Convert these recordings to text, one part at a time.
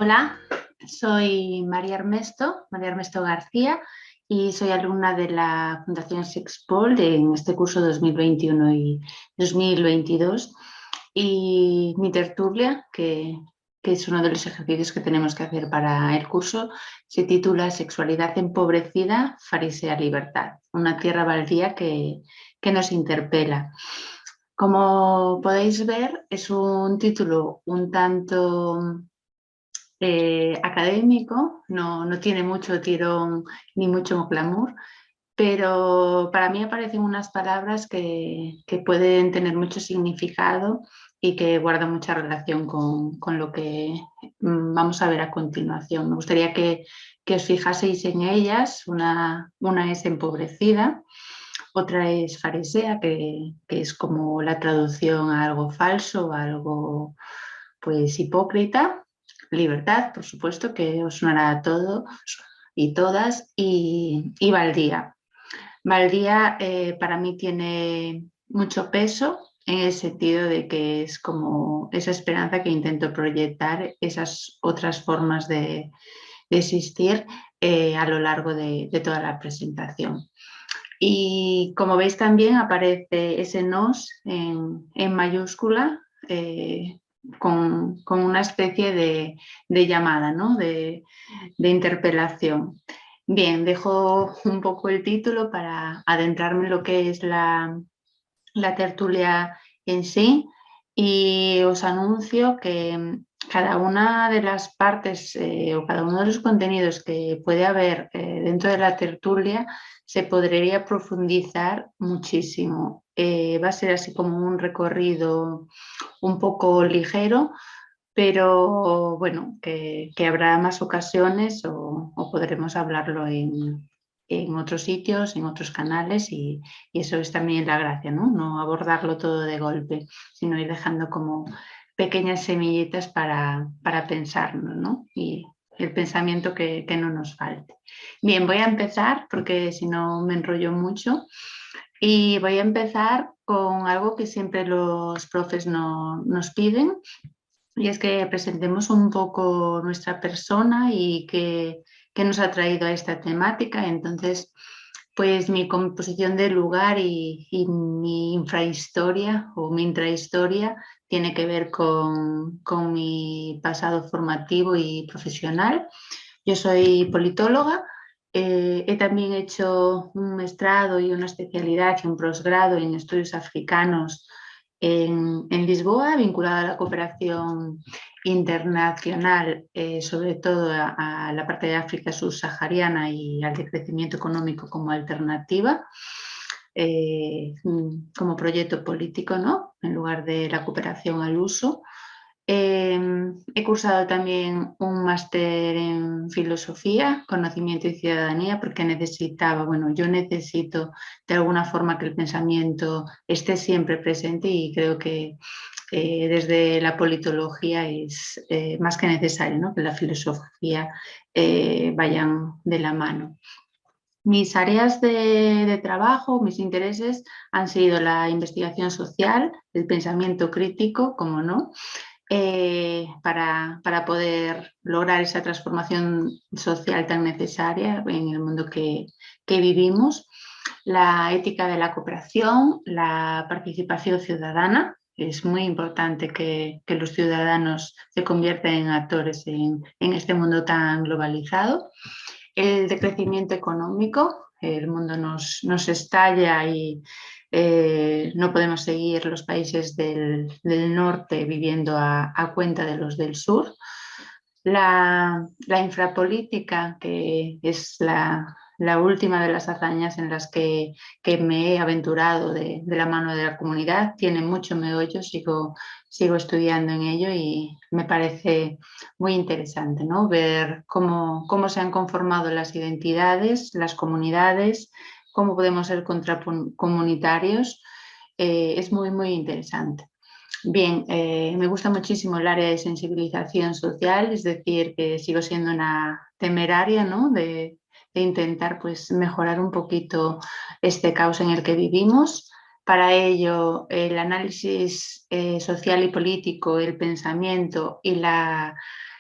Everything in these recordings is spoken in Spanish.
Hola, soy María Ernesto García, y soy alumna de la Fundación Sexpol en este curso 2021 y 2022. Y mi tertulia, que es uno de los ejercicios que tenemos que hacer para el curso, se titula Sexualidad empobrecida, farisea libertad, una tierra baldía que nos interpela. Como podéis ver, es un título un tanto académico, no tiene mucho tirón ni mucho glamour, pero para mí aparecen unas palabras que pueden tener mucho significado y que guardan mucha relación con lo que vamos a ver a continuación. Me gustaría que os fijaseis en ellas. Una es empobrecida, otra es farisea, que es como la traducción a algo falso, a algo pues hipócrita. Libertad, por supuesto, que os sonará a todos y todas, y baldía. Baldía para mí tiene mucho peso en el sentido de que es como esa esperanza que intento proyectar, esas otras formas de existir a lo largo de toda la presentación. Y como veis también aparece ese nos en mayúscula, con una especie de llamada, ¿no? de interpelación. Bien, dejo un poco el título para adentrarme en lo que es la tertulia en sí, y os anuncio que cada una de las partes o cada uno de los contenidos que puede haber dentro de la tertulia se podría profundizar muchísimo. Va a ser así como un recorrido un poco ligero, pero bueno, que habrá más ocasiones o podremos hablarlo en otros sitios, en otros canales, y eso es también la gracia, ¿no? No abordarlo todo de golpe, sino ir dejando como pequeñas semillitas para pensarlo, ¿no? Y el pensamiento que no nos falte. Bien, voy a empezar porque si no me enrollo mucho, y voy a empezar con algo que siempre los profes nos piden, y es que presentemos un poco nuestra persona y qué nos ha traído a esta temática. Entonces, pues mi composición de lugar y mi infrahistoria o mi intrahistoria tiene que ver con mi pasado formativo y profesional. Yo soy politóloga. He también hecho un mestrado y una especialidad y un posgrado en estudios africanos en Lisboa, vinculada a la cooperación internacional, sobre todo a la parte de África subsahariana y al decrecimiento económico como alternativa, como proyecto político, ¿no? En lugar de la cooperación al uso. He cursado también un máster en filosofía, conocimiento y ciudadanía, porque yo necesito de alguna forma que el pensamiento esté siempre presente, y creo que desde la politología es más que necesario, ¿no? Que la filosofía vayan de la mano. Mis áreas de trabajo, mis intereses han sido la investigación social, el pensamiento crítico, como no, para poder lograr esa transformación social tan necesaria en el mundo que vivimos. La ética de la cooperación, la participación ciudadana. Es muy importante que los ciudadanos se conviertan en actores en este mundo tan globalizado. El decrecimiento económico, el mundo nos estalla y no podemos seguir los países del norte viviendo a cuenta de los del sur. La infrapolítica, que es la última de las hazañas en las que me he aventurado de la mano de la comunidad, tiene mucho meollo, sigo estudiando en ello, y me parece muy interesante, ¿no? Ver cómo se han conformado las identidades, las comunidades, cómo podemos ser contracomunitarios. Es muy interesante. Bien, me gusta muchísimo el área de sensibilización social, es decir, que sigo siendo una temeraria, ¿no? de intentar pues, mejorar un poquito este caos en el que vivimos. Para ello, el análisis social y político, el pensamiento y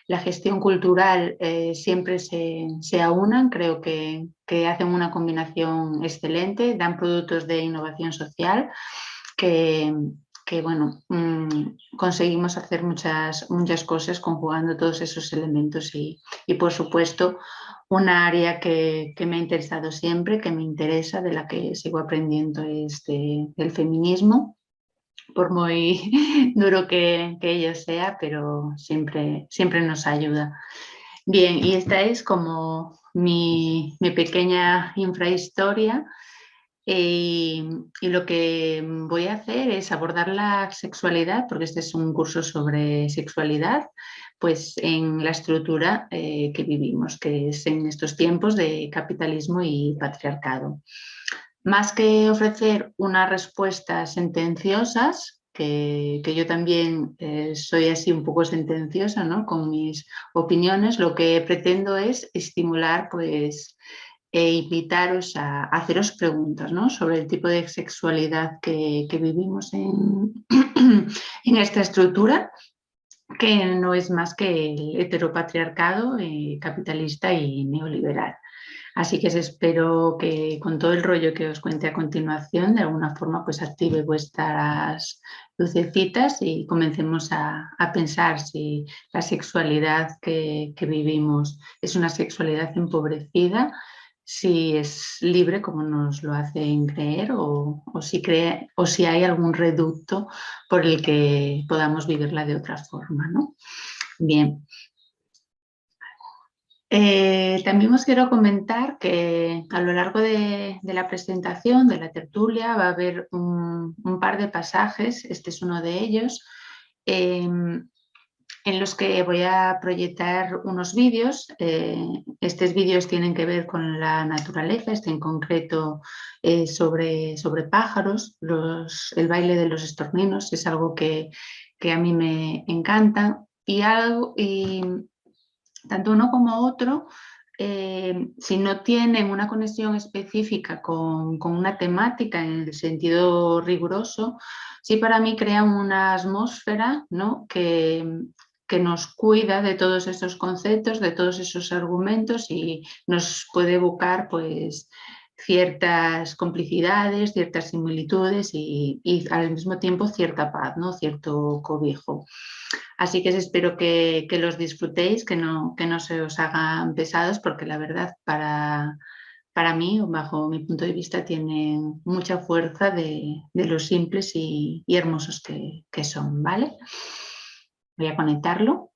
la gestión cultural siempre se aunan, creo que hacen una combinación excelente, dan productos de innovación social que, que bueno, conseguimos hacer muchas cosas conjugando todos esos elementos y por supuesto, una área que me ha interesado siempre, que me interesa, de la que sigo aprendiendo es del feminismo, por muy duro que ello sea, pero siempre nos ayuda. Bien, y esta es como mi pequeña infrahistoria. Y lo que voy a hacer es abordar la sexualidad, porque este es un curso sobre sexualidad, pues en la estructura que vivimos, que es en estos tiempos de capitalismo y patriarcado. Más que ofrecer unas respuestas sentenciosas, que yo también soy así un poco sentenciosa, ¿no? Con mis opiniones, lo que pretendo es estimular, pues, e invitaros a haceros preguntas, ¿no? Sobre el tipo de sexualidad que vivimos en esta estructura, que no es más que el heteropatriarcado capitalista y neoliberal. Así que espero que con todo el rollo que os cuente a continuación, de alguna forma, pues active vuestras lucecitas y comencemos a pensar si la sexualidad que vivimos es una sexualidad empobrecida, si es libre como nos lo hacen creer o si hay algún reducto por el que podamos vivirla de otra forma, ¿no? Bien. También os quiero comentar que a lo largo de la presentación, de la tertulia, va a haber un par de pasajes, este es uno de ellos, en los que voy a proyectar unos vídeos. Estos vídeos tienen que ver con la naturaleza, este en concreto sobre pájaros, el baile de los estorninos, es algo que a mí me encanta y tanto uno como otro, si no tienen una conexión específica con una temática en el sentido riguroso, sí para mí crean una atmósfera, ¿no? que nos cuida de todos esos conceptos, de todos esos argumentos y nos puede evocar pues, ciertas complicidades, ciertas similitudes y al mismo tiempo cierta paz, ¿no? Cierto cobijo. Así que espero que los disfrutéis, que no se os hagan pesados, porque la verdad para mí, bajo mi punto de vista, tienen mucha fuerza de lo simples y hermosos que son, ¿vale? Voy a conectarlo.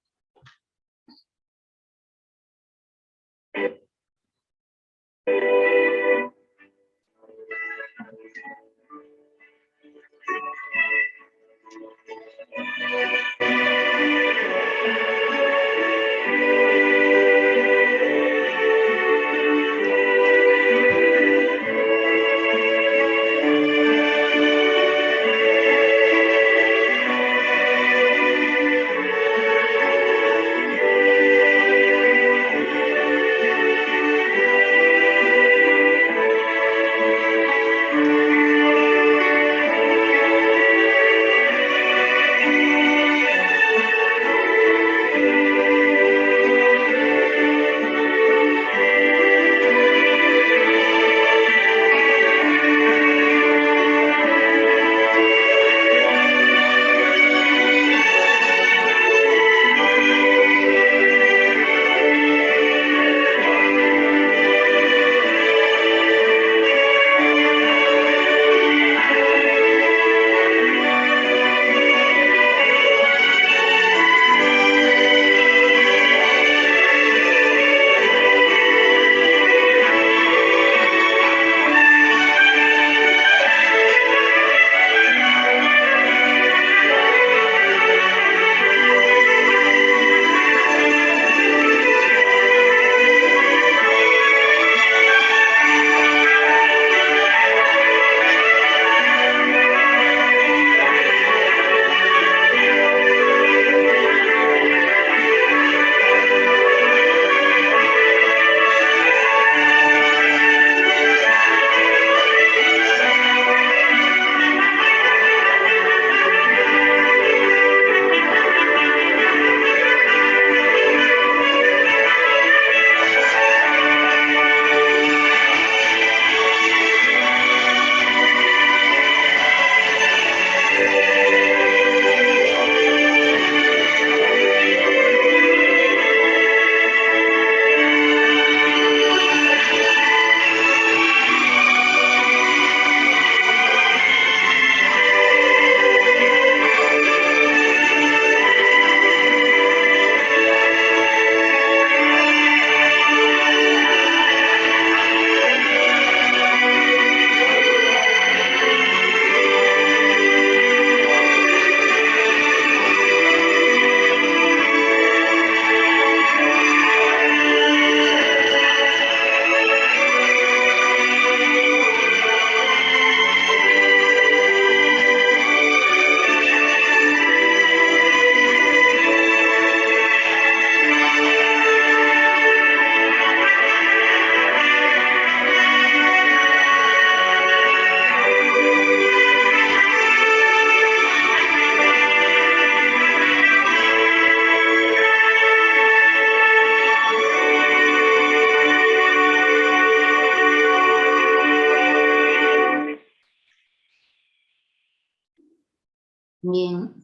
Bien,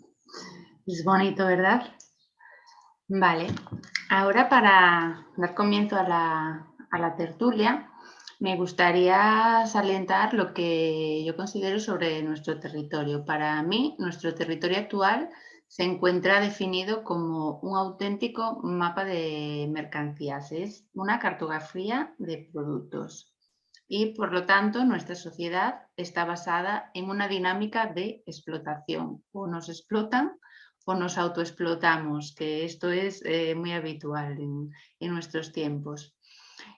es bonito, ¿verdad? Vale, ahora para dar comienzo a la tertulia, me gustaría salientar lo que yo considero sobre nuestro territorio. Para mí, nuestro territorio actual se encuentra definido como un auténtico mapa de mercancías, es una cartografía de productos. Y por lo tanto, nuestra sociedad está basada en una dinámica de explotación. O nos explotan o nos autoexplotamos, que esto es muy habitual en nuestros tiempos.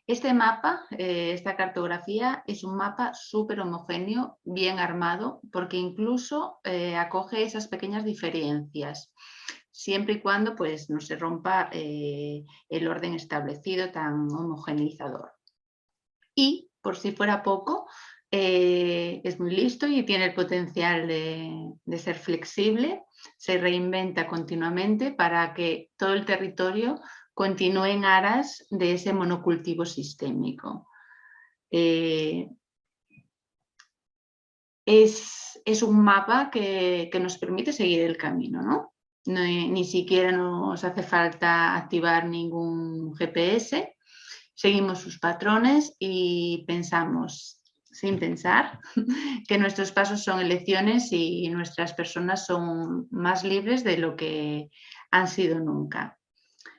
Este mapa, esta cartografía, es un mapa súper homogéneo, bien armado, porque incluso acoge esas pequeñas diferencias, siempre y cuando pues, no se rompa el orden establecido tan homogeneizador. Y, por si fuera poco, es muy listo y tiene el potencial de ser flexible, se reinventa continuamente para que todo el territorio continúe en aras de ese monocultivo sistémico. Es un mapa que nos permite seguir el camino, ¿no? Ni siquiera nos hace falta activar ningún GPS, seguimos sus patrones y pensamos, sin pensar, que nuestros pasos son elecciones y nuestras personas son más libres de lo que han sido nunca.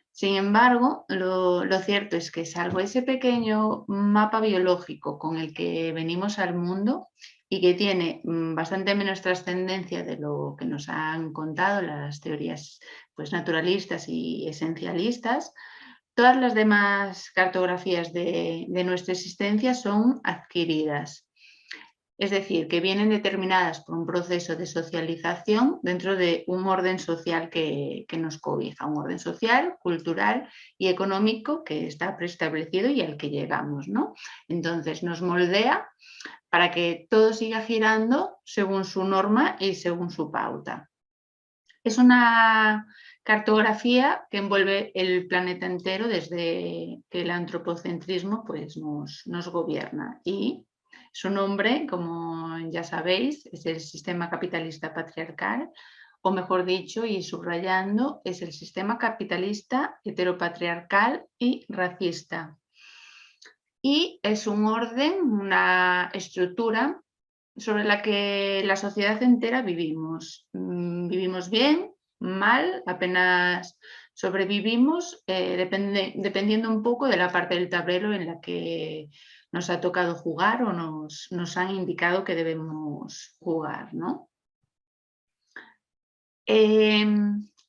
Sin embargo, lo cierto es que salvo ese pequeño mapa biológico con el que venimos al mundo y que tiene bastante menos trascendencia de lo que nos han contado las teorías pues, naturalistas y esencialistas, todas las demás cartografías de nuestra existencia son adquiridas. Es decir, que vienen determinadas por un proceso de socialización dentro de un orden social que nos cobija, un orden social, cultural y económico que está preestablecido y al que llegamos, ¿no? Entonces nos moldea para que todo siga girando según su norma y según su pauta. Es una cartografía que envuelve el planeta entero desde que el antropocentrismo pues, nos gobierna y su nombre, como ya sabéis, es el sistema capitalista patriarcal, o mejor dicho, y subrayando, es el sistema capitalista heteropatriarcal y racista. Y es un orden, una estructura sobre la que la sociedad entera vivimos. Vivimos bien, mal, apenas sobrevivimos, dependiendo un poco de la parte del tablero en la que nos ha tocado jugar o nos han indicado que debemos jugar, ¿no? ¿Qué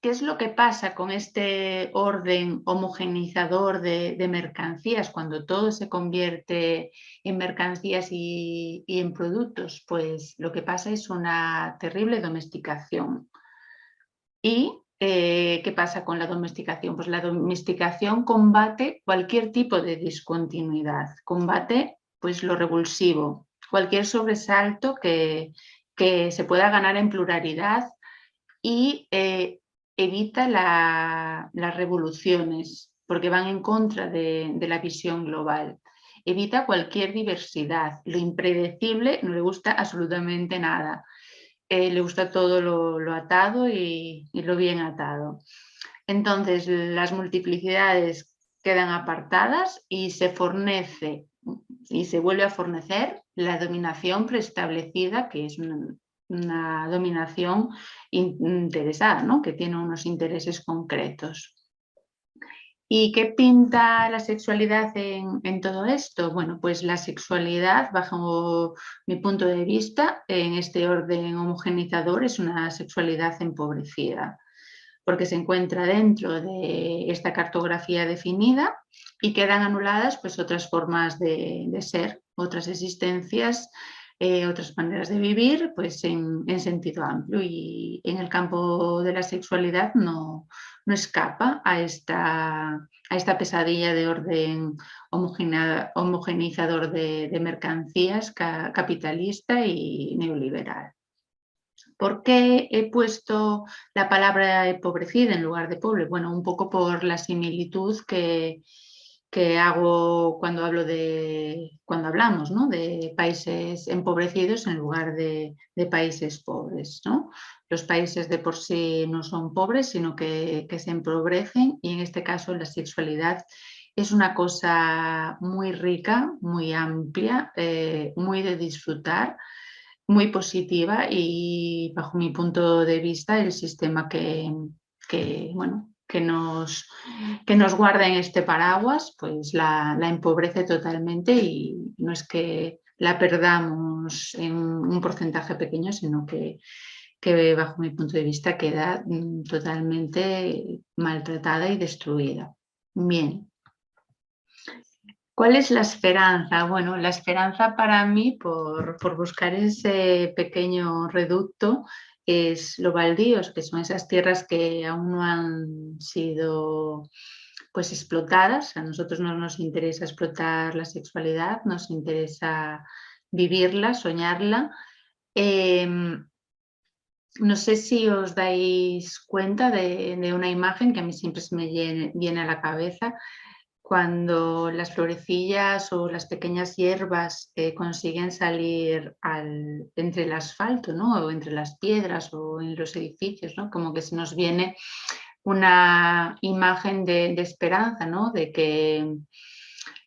es lo que pasa con este orden homogeneizador de mercancías cuando todo se convierte en mercancías y en productos? Pues lo que pasa es una terrible domesticación. ¿Y qué pasa con la domesticación? Pues la domesticación combate cualquier tipo de discontinuidad, combate pues lo revulsivo, cualquier sobresalto que se pueda ganar en pluralidad y evita las revoluciones porque van en contra de la visión global. Evita cualquier diversidad. Lo impredecible no le gusta absolutamente nada. Le gusta todo lo atado y lo bien atado. Entonces, las multiplicidades quedan apartadas y se fornece y se vuelve a fornecer la dominación preestablecida, que es una dominación interesada, ¿no? Que tiene unos intereses concretos. ¿Y qué pinta la sexualidad en todo esto? Bueno, pues la sexualidad, bajo mi punto de vista, en este orden homogenizador, es una sexualidad empobrecida, porque se encuentra dentro de esta cartografía definida y quedan anuladas pues, otras formas de ser, otras existencias, otras maneras de vivir pues, en sentido amplio. Y en el campo de la sexualidad no escapa a esta pesadilla de orden homogeneizador de mercancías capitalista y neoliberal. ¿Por qué he puesto la palabra empobrecida en lugar de pobre? Bueno, un poco por la similitud que hago cuando hablamos, ¿no?, de países empobrecidos en lugar de países pobres, ¿no? Los países de por sí no son pobres, sino que se empobrecen, y en este caso la sexualidad es una cosa muy rica, muy amplia, muy de disfrutar, muy positiva, y bajo mi punto de vista el sistema bueno, que nos guarda en este paraguas, pues la empobrece totalmente, y no es que la perdamos en un porcentaje pequeño, sino que bajo mi punto de vista queda totalmente maltratada y destruida. Bien. ¿Cuál es la esperanza? Bueno, la esperanza para mí, por buscar ese pequeño reducto, es los baldíos, que son esas tierras que aún no han sido, pues, explotadas. A nosotros no nos interesa explotar la sexualidad, nos interesa vivirla, soñarla. No sé si os dais cuenta de una imagen que a mí siempre se me viene a la cabeza, cuando las florecillas o las pequeñas hierbas consiguen salir entre el asfalto, ¿no?, o entre las piedras o en los edificios, ¿no? Como que se nos viene una imagen de esperanza, ¿no?, de que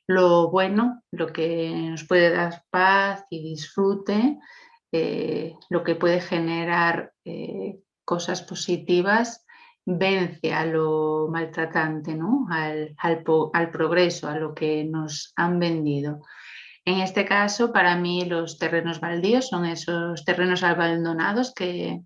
lo bueno, lo que nos puede dar paz y disfrute, lo que puede generar cosas positivas, vence a lo maltratante, ¿no?, al progreso, a lo que nos han vendido. En este caso, para mí, los terrenos baldíos son esos terrenos abandonados que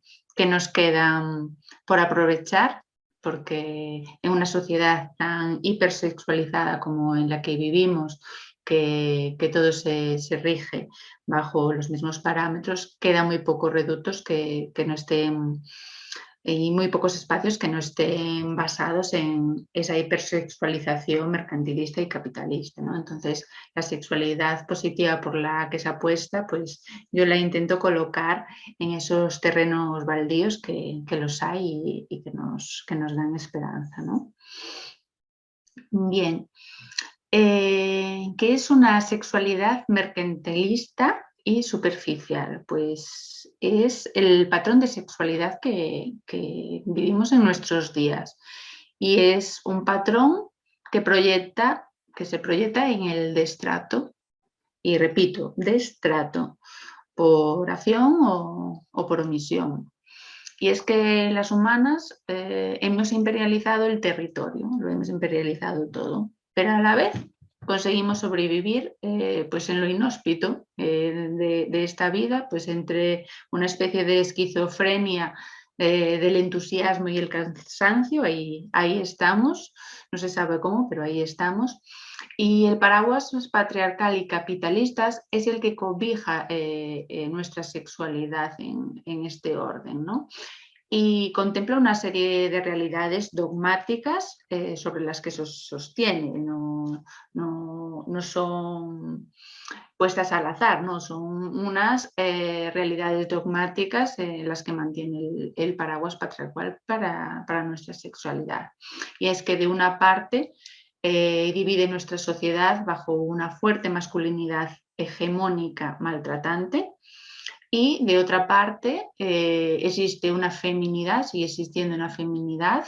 nos quedan por aprovechar, porque en una sociedad tan hipersexualizada como en la que vivimos, que todo se rige bajo los mismos parámetros, quedan muy pocos reductos que no estén, y muy pocos espacios que no estén basados en esa hipersexualización mercantilista y capitalista, ¿no? Entonces, la sexualidad positiva por la que se apuesta, pues yo la intento colocar en esos terrenos baldíos que los hay, y que nos dan esperanza, ¿no? Bien. ¿Qué es una sexualidad mercantilista y superficial? Pues es el patrón de sexualidad que vivimos en nuestros días, y es un patrón que se proyecta en el destrato, y repito, destrato, por acción o por omisión. Y es que las humanas hemos imperializado el territorio, lo hemos imperializado todo, pero a la vez conseguimos sobrevivir, pues en lo inhóspito de esta vida, pues entre una especie de esquizofrenia del entusiasmo y el cansancio. Ahí estamos, no se sabe cómo, pero ahí estamos. Y el paraguas patriarcal y capitalistas es el que cobija nuestra sexualidad en este orden, ¿no? Y contempla una serie de realidades dogmáticas sobre las que sostiene, no son puestas al azar, no son unas realidades dogmáticas las que mantiene el paraguas patriarcal para nuestra sexualidad. Y es que, de una parte, divide nuestra sociedad bajo una fuerte masculinidad hegemónica maltratante, y de otra parte existe una feminidad, sigue existiendo una feminidad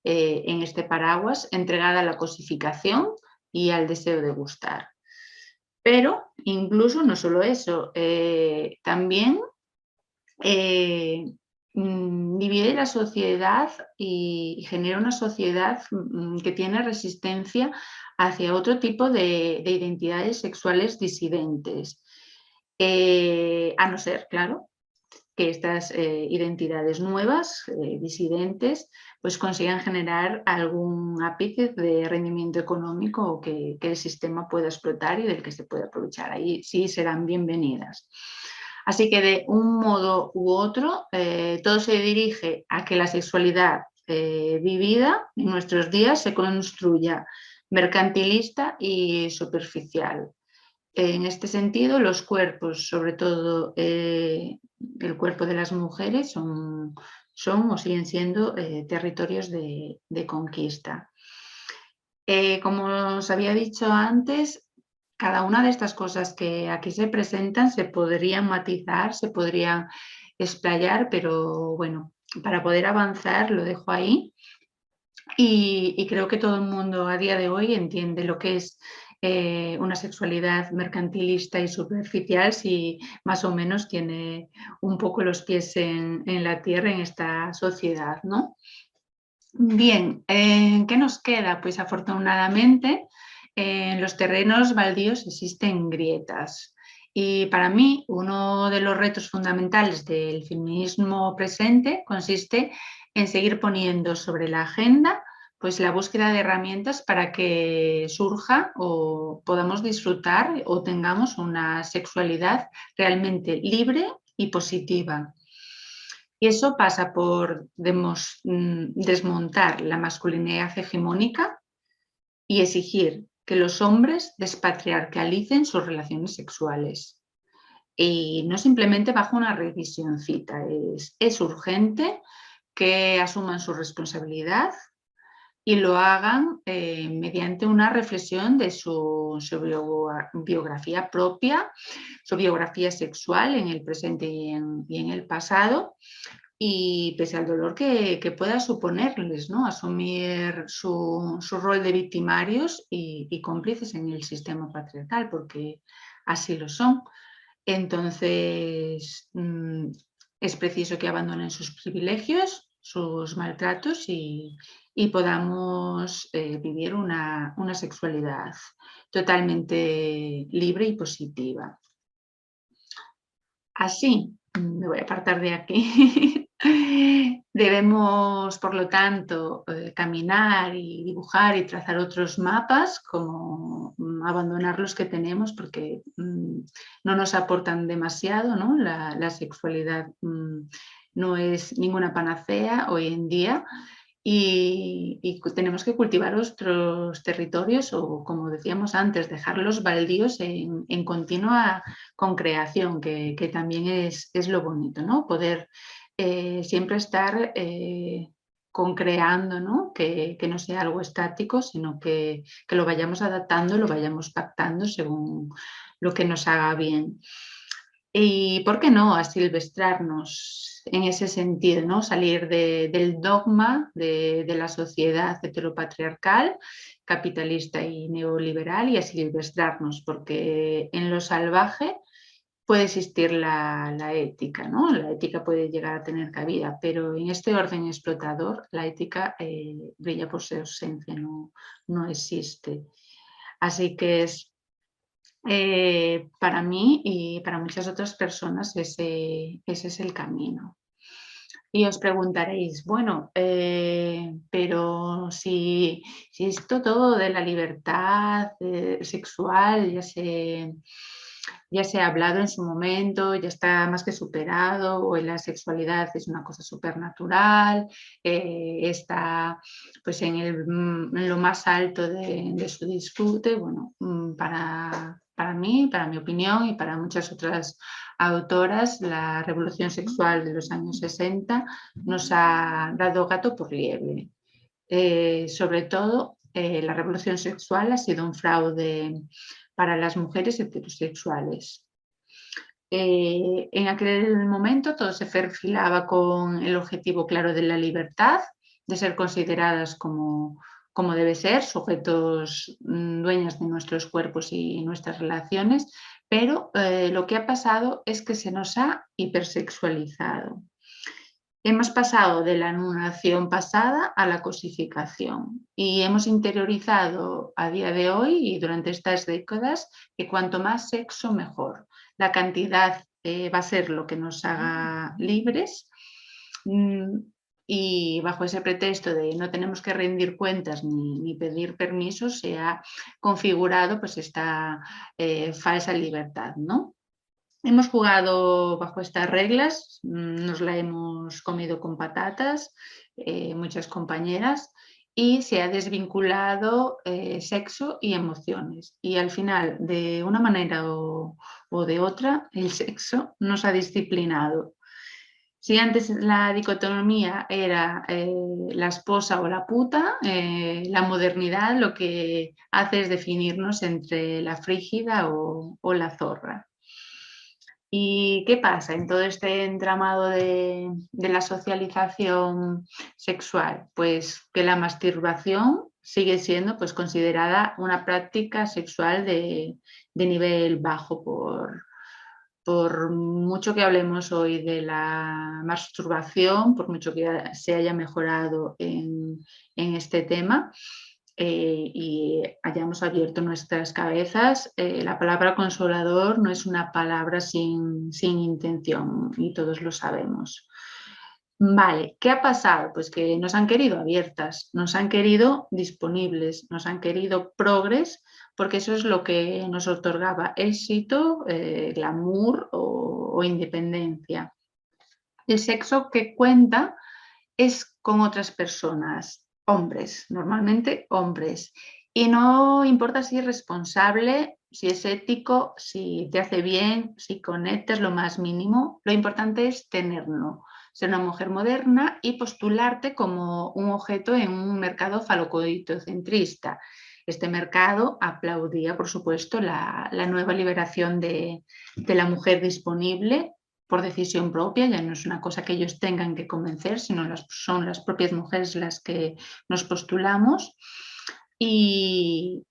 en este paraguas, entregada a la cosificación y al deseo de gustar. Pero incluso no solo eso, también divide la sociedad y genera una sociedad que tiene resistencia hacia otro tipo de identidades sexuales disidentes. A no ser, claro, que estas identidades nuevas, disidentes, pues consigan generar algún ápice de rendimiento económico, o que el sistema pueda explotar y del que se pueda aprovechar. Ahí sí serán bienvenidas. Así que, de un modo u otro, todo se dirige a que la sexualidad vivida en nuestros días se construya mercantilista y superficial. En este sentido, los cuerpos, sobre todo el cuerpo de las mujeres, son o siguen siendo territorios de conquista. Como os había dicho antes, cada una de estas cosas que aquí se presentan se podrían matizar, se podrían explayar, pero bueno, para poder avanzar lo dejo ahí. Y creo que todo el mundo a día de hoy entiende lo que es una sexualidad mercantilista y superficial si más o menos tiene un poco los pies en la tierra en esta sociedad, ¿no? Bien, ¿qué nos queda? Pues afortunadamente en los terrenos baldíos existen grietas. Y para mí uno de los retos fundamentales del feminismo presente consiste en seguir poniendo sobre la agenda pues la búsqueda de herramientas para que surja o podamos disfrutar o tengamos una sexualidad realmente libre y positiva. Y eso pasa por desmontar la masculinidad hegemónica y exigir que los hombres despatriarcalicen sus relaciones sexuales. Y no simplemente bajo una revisioncita, es urgente que asuman su responsabilidad y lo hagan mediante una reflexión de su biografía propia, su biografía sexual en el presente y en el pasado, y pese al dolor que pueda suponerles, ¿no? Asumir su rol de victimarios y cómplices en el sistema patriarcal, porque así lo son. Entonces, es preciso que abandonen sus privilegios, sus maltratos y podamos vivir una sexualidad totalmente libre y positiva. Así, me voy a apartar de aquí. Debemos, por lo tanto, caminar y dibujar y trazar otros mapas, como abandonar los que tenemos porque no nos aportan demasiado, ¿no? La sexualidad no es ninguna panacea hoy en día y tenemos que cultivar otros territorios o, como decíamos antes, dejarlos baldíos en continua concreación, que también es lo bonito, ¿no? Poder siempre estar concreando, ¿no? Que no sea algo estático, sino que lo vayamos adaptando, lo vayamos pactando según lo que nos haga bien. Y por qué no asilvestrarnos en ese sentido, ¿no? Salir del dogma de la sociedad heteropatriarcal, capitalista y neoliberal y asilvestrarnos, porque en lo salvaje puede existir la ética, ¿no? La ética puede llegar a tener cabida, pero en este orden explotador la ética brilla por su ausencia, no existe. Así que para mí y para muchas otras personas ese es el camino. Y os preguntaréis, bueno, pero si esto todo de la libertad sexual ya se ha hablado en su momento, ya está más que superado, o la sexualidad es una cosa supernatural, está pues en lo más alto de su disfrute, bueno, para mí, para mi opinión y para muchas otras autoras, la revolución sexual de los años 60 nos ha dado gato por liebre. Sobre todo, la revolución sexual ha sido un fraude para las mujeres heterosexuales. En aquel momento todo se perfilaba con el objetivo claro de la libertad, de ser consideradas como debe ser, sujetos dueños de nuestros cuerpos y nuestras relaciones, pero lo que ha pasado es que se nos ha hipersexualizado. Hemos pasado de la anulación pasada a la cosificación y hemos interiorizado a día de hoy y durante estas décadas que cuanto más sexo mejor. La cantidad va a ser lo que nos haga libres y bajo ese pretexto de no tenemos que rendir cuentas ni pedir permisos se ha configurado pues esta falsa libertad, ¿no? Hemos jugado bajo estas reglas, nos la hemos comido con patatas, muchas compañeras, y se ha desvinculado sexo y emociones. Y al final, de una manera o de otra, el sexo nos ha disciplinado. Si antes la dicotomía era la esposa o la puta, la modernidad lo que hace es definirnos entre la frígida o la zorra. ¿Y qué pasa en todo este entramado de la socialización sexual? Pues que la masturbación sigue siendo pues, considerada una práctica sexual de nivel bajo por mucho que hablemos hoy de la masturbación, por mucho que se haya mejorado en este tema y hayamos abierto nuestras cabezas, la palabra consolador no es una palabra sin intención y todos lo sabemos. Vale, ¿qué ha pasado? Pues que nos han querido abiertas, nos han querido disponibles, nos han querido progres, porque eso es lo que nos otorgaba éxito, glamour o independencia. El sexo que cuenta es con otras personas, hombres, normalmente hombres. Y no importa si es responsable, si es ético, si te hace bien, si conectas lo más mínimo, lo importante es tenerlo, ser una mujer moderna y postularte como un objeto en un mercado falocoitocentrista. Este mercado aplaudía, por supuesto, la nueva liberación de la mujer disponible por decisión propia, ya no es una cosa que ellos tengan que convencer, sino son las propias mujeres las que nos postulamos. Y,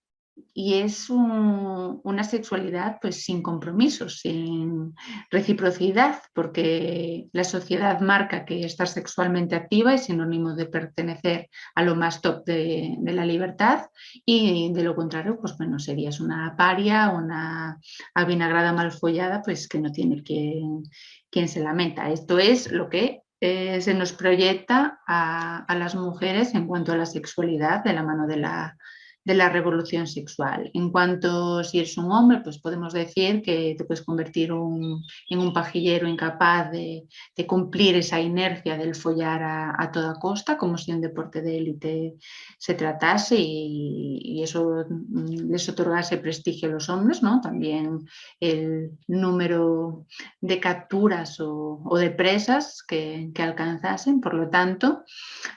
y es una sexualidad pues sin compromisos, sin reciprocidad, porque la sociedad marca que estar sexualmente activa es sinónimo de pertenecer a lo más top de la libertad y de lo contrario, pues bueno, serías una paria, una avinagrada mal follada, pues que no tiene quien se la meta. Esto es lo que se nos proyecta a las mujeres en cuanto a la sexualidad de la mano de la revolución sexual. En cuanto si eres un hombre, pues podemos decir que te puedes convertir en un pajillero incapaz de cumplir esa inercia del follar a toda costa, como si un deporte de élite se tratase y eso les otorgase prestigio a los hombres, ¿no? También el número de capturas o de presas que alcanzasen, por lo tanto,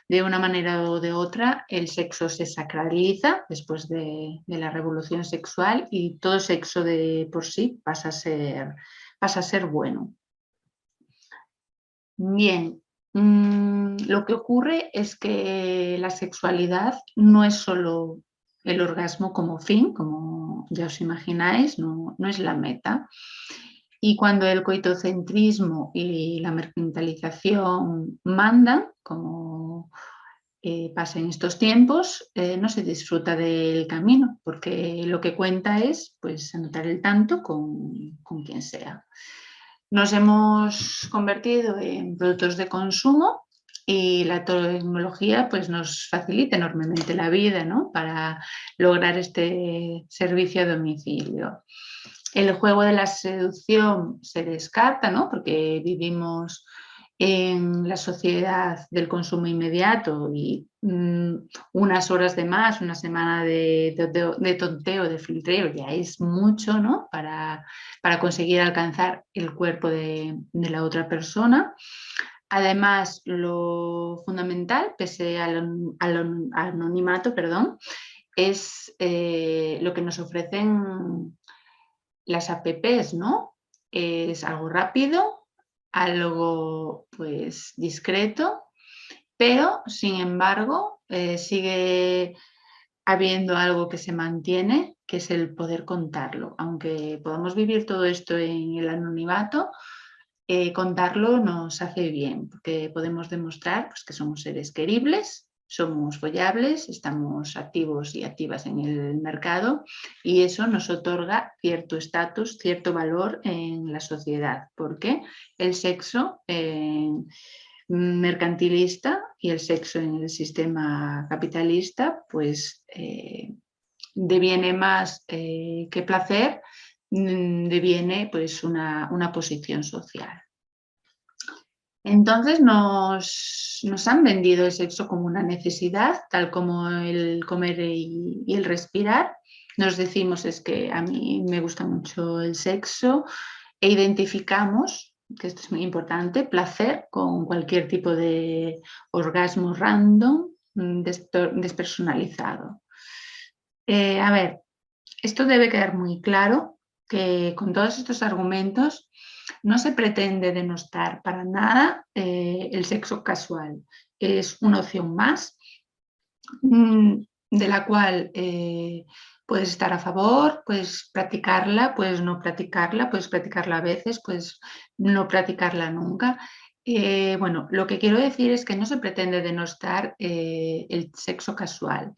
de una manera o de otra, el sexo se sacraliza después de la revolución sexual y todo sexo de por sí pasa a ser bueno. Bien, lo que ocurre es que la sexualidad no es solo el orgasmo como fin, como ya os imagináis, no es la meta. Y cuando el coitocentrismo y la mercantilización mandan, como pasa en estos tiempos, no se disfruta del camino, porque lo que cuenta es pues, anotar el tanto con quien sea. Nos hemos convertido en productos de consumo y la tecnología pues, nos facilita enormemente la vida, ¿no? Para lograr este servicio a domicilio. El juego de la seducción se descarta, ¿no? Porque vivimos en la sociedad del consumo inmediato y unas horas de más, una semana de tonteo, de filtreo, ya es mucho, ¿no? Para conseguir alcanzar el cuerpo de la otra persona. Además, lo fundamental, pese al anonimato, perdón, es lo que nos ofrecen las apps, ¿no? Es algo rápido, algo pues discreto, pero sin embargo sigue habiendo algo que se mantiene, que es el poder contarlo. Aunque podamos vivir todo esto en el anonimato, contarlo nos hace bien, porque podemos demostrar pues, que somos seres queribles, somos follables, estamos activos y activas en el mercado y eso nos otorga cierto estatus, cierto valor en la sociedad, porque el sexo mercantilista y el sexo en el sistema capitalista pues deviene más que placer, deviene pues una posición social. Entonces nos han vendido el sexo como una necesidad, tal como el comer y el respirar. Nos decimos es que a mí me gusta mucho el sexo e identificamos que esto es muy importante, placer con cualquier tipo de orgasmo random, despersonalizado. A ver, esto debe quedar muy claro que con todos estos argumentos no se pretende denostar para nada el sexo casual. Es una opción más de la cual puedes estar a favor, puedes practicarla, puedes no practicarla, puedes practicarla a veces, puedes no practicarla nunca. Bueno, lo que quiero decir es que no se pretende denostar el sexo casual.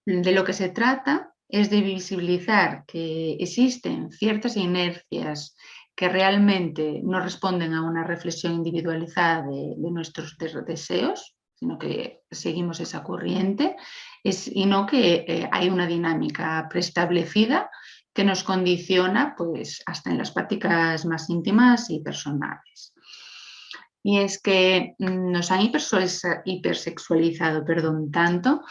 De lo que se trata es de visibilizar que existen ciertas inercias que realmente no responden a una reflexión individualizada de nuestros deseos, sino que seguimos esa corriente, y no que hay una dinámica preestablecida que nos condiciona pues, hasta en las prácticas más íntimas y personales. Y es que nos han hipersexualizado, tanto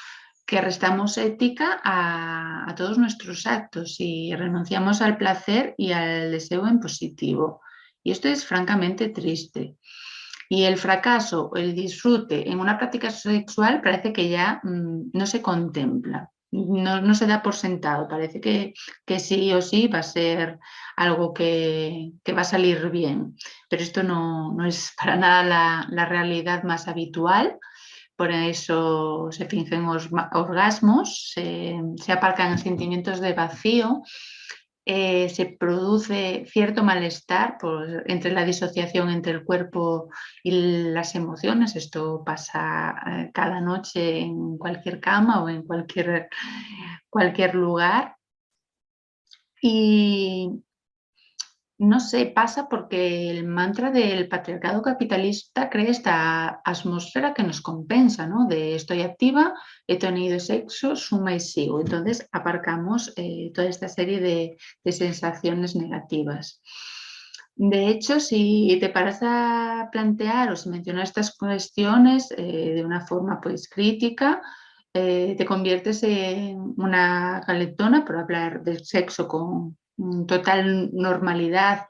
que restamos ética a todos nuestros actos y renunciamos al placer y al deseo en positivo. Y esto es francamente triste. Y el fracaso o el disfrute en una práctica sexual parece que ya no se contempla, no se da por sentado, parece que sí o sí va a ser algo que va a salir bien, pero esto no es para nada la realidad más habitual. Por eso se fingen orgasmos, se aparcan sentimientos de vacío, se produce cierto malestar entre la disociación entre el cuerpo y las emociones. Esto pasa cada noche en cualquier cama o en cualquier lugar. Y no sé, pasa porque el mantra del patriarcado capitalista crea esta atmósfera que nos compensa, ¿no? De estoy activa, he tenido sexo, suma y sigo. Entonces aparcamos toda esta serie de sensaciones negativas. De hecho, si te paras a plantear o si mencionas estas cuestiones de una forma pues crítica, te conviertes en una calentona por hablar del sexo con total normalidad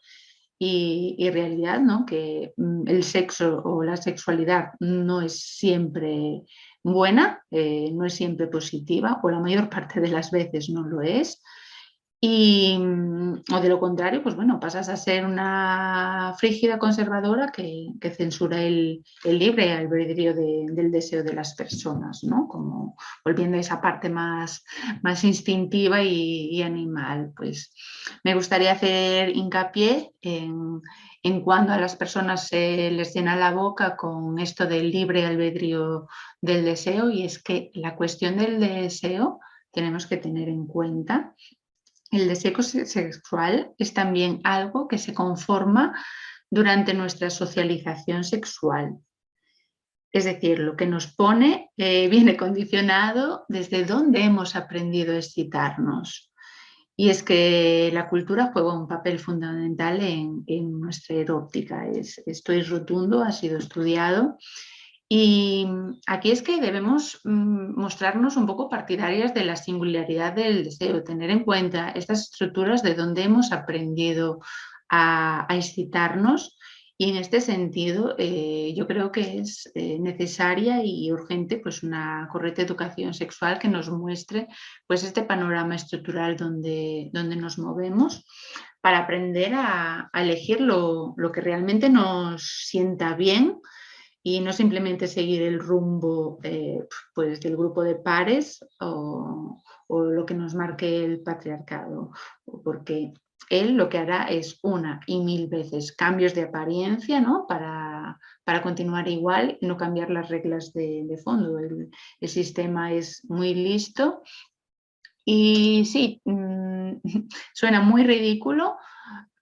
y realidad, ¿no? Que el sexo o la sexualidad no es siempre buena, no es siempre positiva, o la mayor parte de las veces no lo es. O de lo contrario, pues bueno, pasas a ser una frígida conservadora que censura el libre albedrío del deseo de las personas, ¿no? Como volviendo a esa parte más instintiva y animal. Pues me gustaría hacer hincapié en cuando a las personas se les llena la boca con esto del libre albedrío del deseo, y es que la cuestión del deseo tenemos que tener en cuenta. El deseo sexual es también algo que se conforma durante nuestra socialización sexual. Es decir, lo que nos pone viene condicionado desde dónde hemos aprendido a excitarnos. Y es que la cultura juega un papel fundamental en nuestra erótica. Esto es rotundo, ha sido estudiado. Y aquí es que debemos mostrarnos un poco partidarias de la singularidad del deseo, tener en cuenta estas estructuras de donde hemos aprendido a excitarnos. Y en este sentido, yo creo que es necesaria y urgente pues, una correcta educación sexual que nos muestre pues, este panorama estructural donde nos movemos, para aprender a elegir lo que realmente nos sienta bien y no simplemente seguir el rumbo pues, del grupo de pares o lo que nos marque el patriarcado, porque él lo que hará es una y mil veces cambios de apariencia, ¿no? Para continuar igual y no cambiar las reglas de fondo. El sistema es muy listo y sí, suena muy ridículo,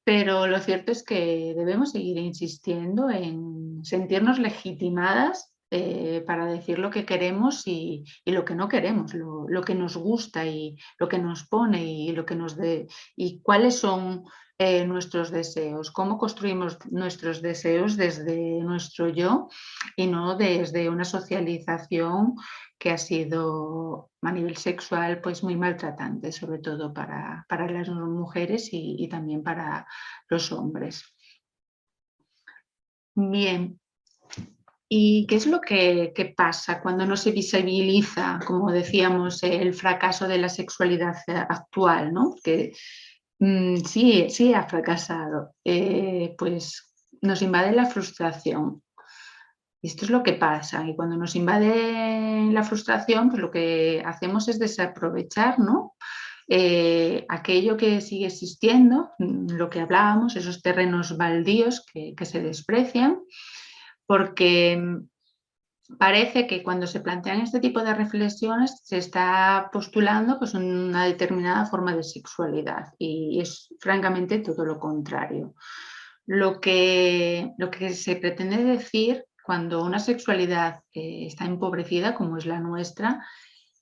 pero lo cierto es que debemos seguir insistiendo en sentirnos legitimadas para decir lo que queremos y lo que no queremos, lo que nos gusta y lo que nos pone y lo que nos y cuáles son nuestros deseos, cómo construimos nuestros deseos desde nuestro yo y no desde una socialización que ha sido a nivel sexual pues muy maltratante, sobre todo para las mujeres y también para los hombres. Bien. ¿Y qué es lo que pasa cuando no se visibiliza, como decíamos, el fracaso de la sexualidad actual, ¿no? Que sí, sí ha fracasado. Pues nos invade la frustración. Y esto es lo que pasa. Y cuando nos invade la frustración, pues lo que hacemos es desaprovechar, ¿no? Aquello que sigue existiendo, lo que hablábamos, esos terrenos baldíos que se desprecian, porque parece que cuando se plantean este tipo de reflexiones se está postulando pues, una determinada forma de sexualidad y es francamente todo lo contrario. Lo que se pretende decir cuando una sexualidad está empobrecida, como es la nuestra,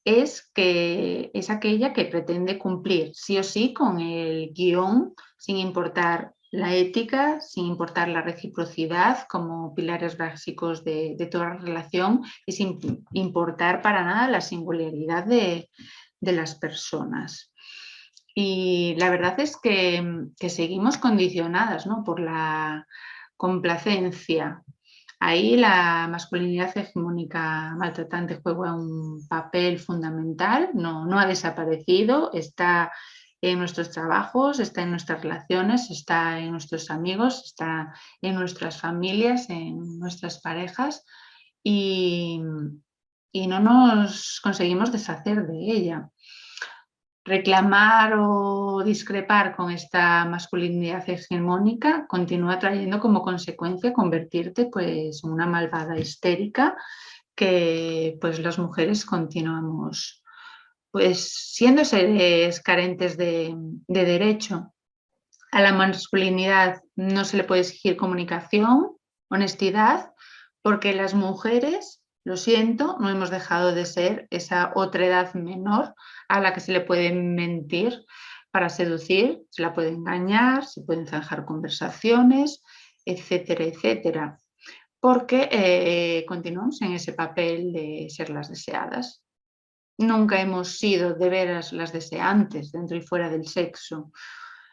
es que es aquella que pretende cumplir sí o sí con el guión, sin importar la ética, sin importar la reciprocidad como pilares básicos de toda relación y sin importar para nada la singularidad de las personas. Y la verdad es que seguimos condicionadas, ¿no?, por la complacencia. Ahí la masculinidad hegemónica maltratante juega un papel fundamental, no ha desaparecido, está en nuestros trabajos, está en nuestras relaciones, está en nuestros amigos, está en nuestras familias, en nuestras parejas y, y no nos conseguimos deshacer de ella. Reclamar o discrepar con esta masculinidad hegemónica continúa trayendo como consecuencia convertirte pues, en una malvada histérica que pues, las mujeres continuamos pues, siendo seres carentes de derecho. A la masculinidad no se le puede exigir comunicación, honestidad, porque las mujeres, lo siento, no hemos dejado de ser esa otredad menor a la que se le puede mentir para seducir, se la puede engañar, se pueden zanjar conversaciones, etcétera, etcétera, porque continuamos en ese papel de ser las deseadas. Nunca hemos sido de veras las deseantes dentro y fuera del sexo.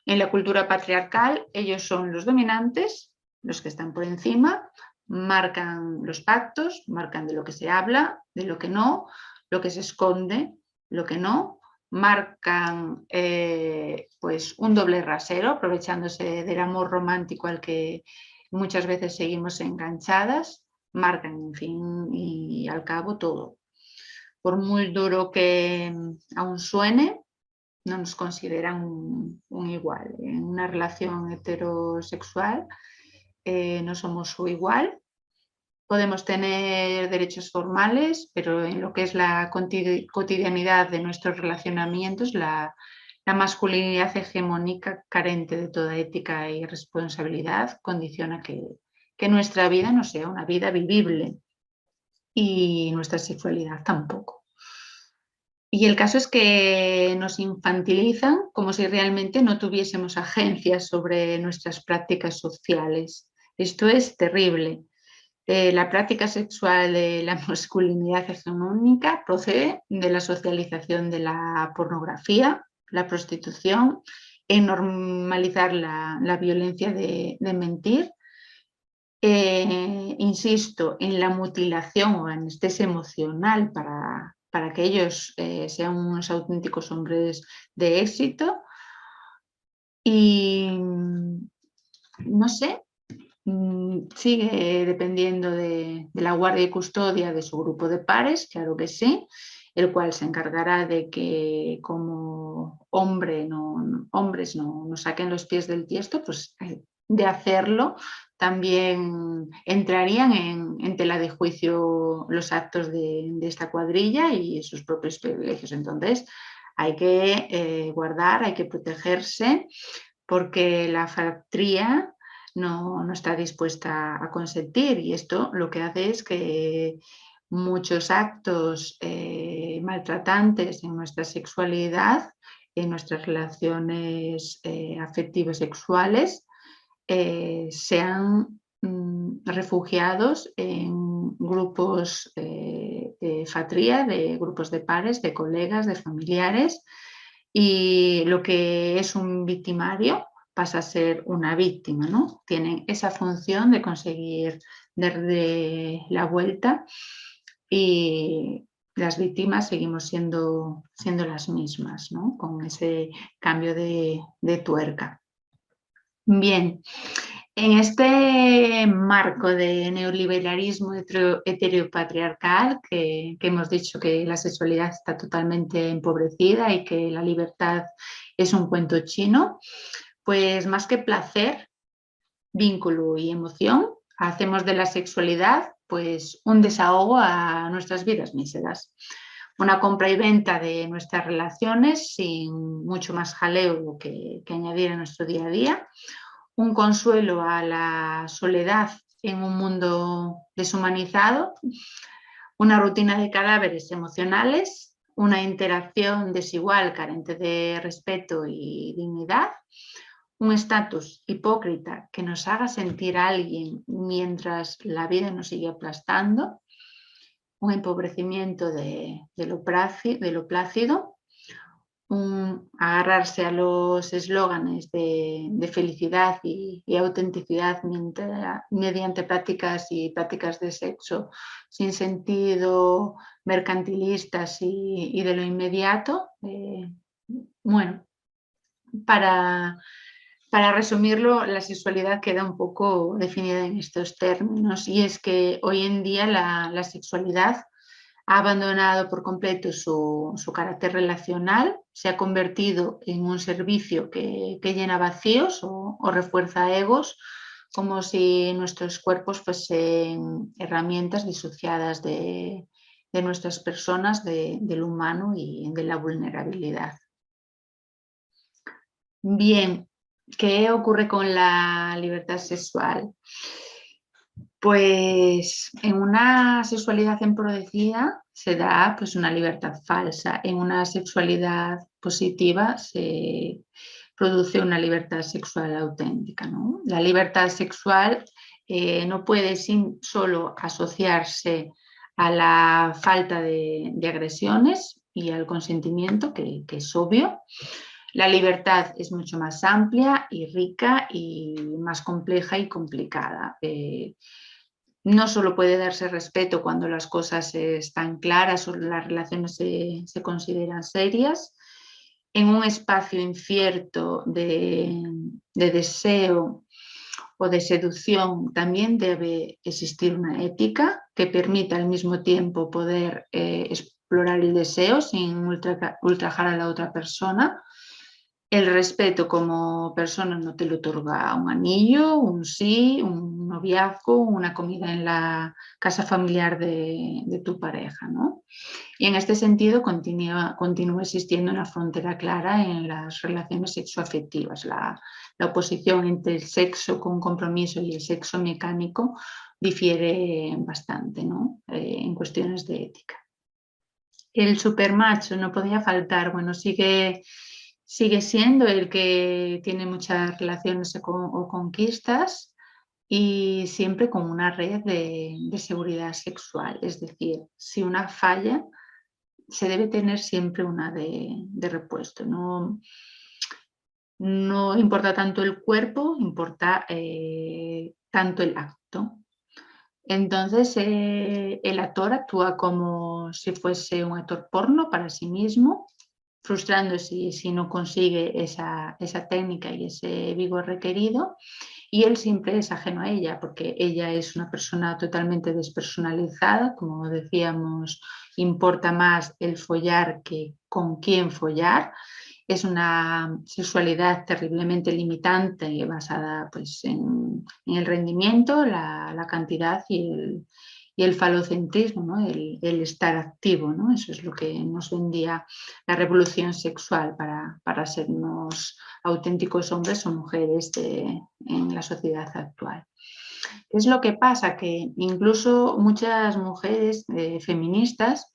En la cultura patriarcal, ellos son los dominantes, los que están por encima, marcan los pactos, marcan de lo que se habla, de lo que se esconde, lo que no, marcan pues un doble rasero, aprovechándose del amor romántico al que muchas veces seguimos enganchadas, marcan, en fin, y al cabo todo. Por muy duro que aún suene, no nos consideran un igual. En una relación heterosexual no somos su igual. Podemos tener derechos formales, pero en lo que es la cotidianidad de nuestros relacionamientos, la masculinidad hegemónica carente de toda ética y responsabilidad condiciona que nuestra vida no sea una vida vivible y nuestra sexualidad tampoco. Y el caso es que nos infantilizan como si realmente no tuviésemos agencia sobre nuestras prácticas sociales. Esto es terrible. La práctica sexual de la masculinidad hegemónica procede de la socialización de la pornografía, la prostitución, en normalizar la violencia de mentir. Insisto, en la mutilación o anestesia emocional para que ellos sean unos auténticos hombres de éxito. Y no sé, sigue dependiendo de la guardia y custodia de su grupo de pares, claro que sí, el cual se encargará de que como hombres no saquen los pies del tiesto, pues de hacerlo también entrarían en tela de juicio los actos de esta cuadrilla y sus propios privilegios. Entonces hay que guardar, hay que protegerse porque la fratría no está dispuesta a consentir y esto lo que hace es que muchos actos maltratantes en nuestra sexualidad, en nuestras relaciones afectivos sexuales, sean refugiados en grupos de fatría, de grupos de pares, de colegas, de familiares, y lo que es un victimario pasa a ser una víctima, ¿no? Tienen esa función de conseguir darle la vuelta y las víctimas seguimos siendo las mismas, ¿no? Con ese cambio de tuerca. Bien, en este marco de neoliberalismo heteropatriarcal, que hemos dicho que la sexualidad está totalmente empobrecida y que la libertad es un cuento chino, pues más que placer, vínculo y emoción, hacemos de la sexualidad pues un desahogo a nuestras vidas míseras. Una compra y venta de nuestras relaciones sin mucho más jaleo que añadir a nuestro día a día. Un consuelo a la soledad en un mundo deshumanizado. Una rutina de cadáveres emocionales. Una interacción desigual, carente de respeto y dignidad. Un estatus hipócrita que nos haga sentir a alguien mientras la vida nos sigue aplastando, un empobrecimiento de lo plácido, agarrarse a los eslóganes de felicidad y autenticidad mediante prácticas de sexo sin sentido, mercantilistas y de lo inmediato. Bueno, para resumirlo, la sexualidad queda un poco definida en estos términos, y es que hoy en día la sexualidad ha abandonado por completo su carácter relacional, se ha convertido en un servicio que llena vacíos o refuerza egos, como si nuestros cuerpos fuesen herramientas disociadas de nuestras personas, del humano y de la vulnerabilidad. Bien, ¿qué ocurre con la libertad sexual? Pues en una sexualidad empobrecida se da pues, una libertad falsa. En una sexualidad positiva se produce una libertad sexual auténtica, ¿no? La libertad sexual no puede solo asociarse a la falta de agresiones y al consentimiento, que es obvio. La libertad es mucho más amplia y rica y más compleja y complicada. No solo puede darse respeto cuando las cosas están claras o las relaciones se consideran serias. En un espacio incierto de deseo o de seducción también debe existir una ética que permita al mismo tiempo poder explorar el deseo sin ultrajar a la otra persona. El respeto como persona no te lo otorga un anillo, un sí, un noviazgo, una comida en la casa familiar de tu pareja, ¿no? Y en este sentido continúa existiendo una frontera clara en las relaciones sexoafectivas. La oposición entre el sexo con compromiso y el sexo mecánico difiere bastante, ¿no? En cuestiones de ética. El supermacho no podía faltar, bueno, sigue siendo el que tiene muchas relaciones o conquistas y siempre con una red de seguridad sexual. Es decir, si una falla, se debe tener siempre una de repuesto. No importa tanto el cuerpo, importa tanto el acto. Entonces, el actor actúa como si fuese un actor porno para sí mismo, frustrándose si no consigue esa técnica y ese vigor requerido, y él siempre es ajeno a ella, porque ella es una persona totalmente despersonalizada, como decíamos, importa más el follar que con quién follar. Es una sexualidad terriblemente limitante, basada pues, en el rendimiento, la cantidad y el falocentrismo, ¿no? el estar activo, ¿no? Eso es lo que nos vendía la revolución sexual para sernos auténticos hombres o mujeres en la sociedad actual. ¿Qué es lo que pasa? Que incluso muchas mujeres feministas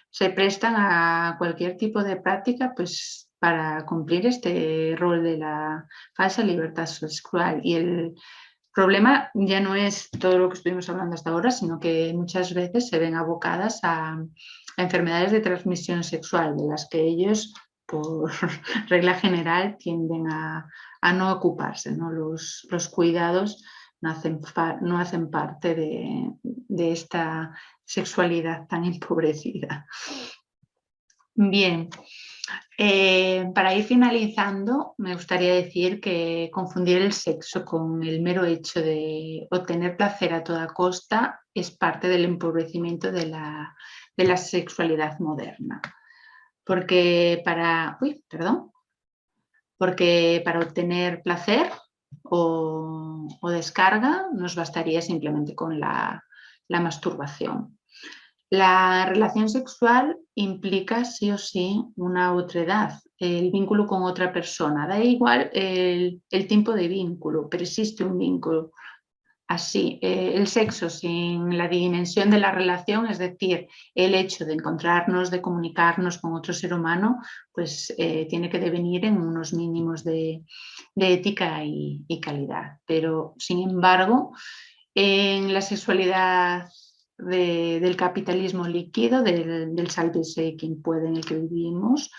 se prestan a cualquier tipo de práctica pues, para cumplir este rol de la falsa libertad sexual. Y el problema ya no es todo lo que estuvimos hablando hasta ahora, sino que muchas veces se ven abocadas a enfermedades de transmisión sexual, de las que ellos por regla general tienden a no ocuparse, ¿no? Los cuidados no hacen parte de esta sexualidad tan empobrecida. Bien, para ir finalizando, me gustaría decir que confundir el sexo con el mero hecho de obtener placer a toda costa es parte del empobrecimiento de la sexualidad moderna. Porque para obtener placer o descarga nos bastaría simplemente con la masturbación. La relación sexual implica sí o sí una otredad, el vínculo con otra persona. Da igual el tipo de vínculo, pero existe un vínculo. Así, el sexo sin la dimensión de la relación, es decir, el hecho de encontrarnos, de comunicarnos con otro ser humano, pues tiene que devenir en unos mínimos de ética y calidad. Pero, sin embargo, en la sexualidad del capitalismo líquido, del sálvese quien puede en el que vivimos,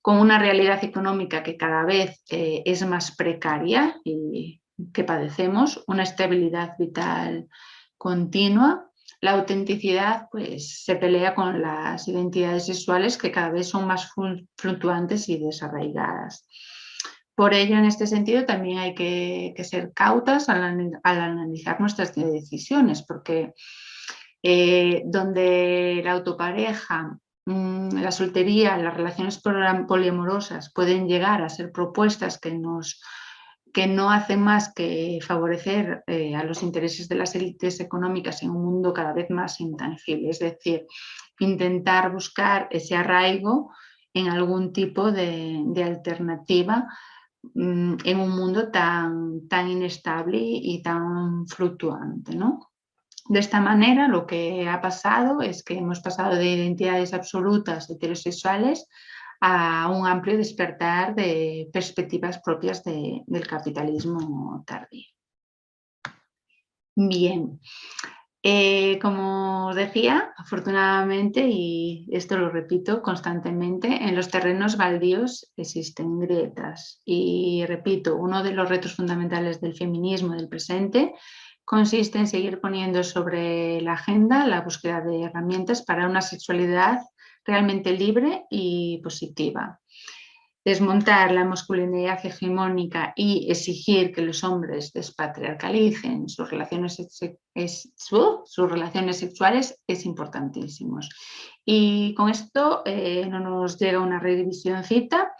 con una realidad económica que cada vez es más precaria y que padecemos, una estabilidad vital continua, la autenticidad pues, se pelea con las identidades sexuales que cada vez son más fluctuantes y desarraigadas. Por ello, en este sentido, también hay que ser cautas al analizar nuestras decisiones, porque donde la autopareja, la soltería, las relaciones poliamorosas pueden llegar a ser propuestas que no hacen más que favorecer a los intereses de las élites económicas en un mundo cada vez más intangible, es decir, intentar buscar ese arraigo en algún tipo de alternativa en un mundo tan inestable y tan fluctuante, ¿no? De esta manera, lo que ha pasado es que hemos pasado de identidades absolutas heterosexuales a un amplio despertar de perspectivas propias del capitalismo tardío. Bien, como os decía, afortunadamente, y esto lo repito constantemente, en los terrenos baldíos existen grietas. Y repito, uno de los retos fundamentales del feminismo del presente consiste en seguir poniendo sobre la agenda la búsqueda de herramientas para una sexualidad realmente libre y positiva. Desmontar la masculinidad hegemónica y exigir que los hombres despatriarcalicen sus relaciones sexuales es importantísimo. Y con esto no nos llega una revisioncita.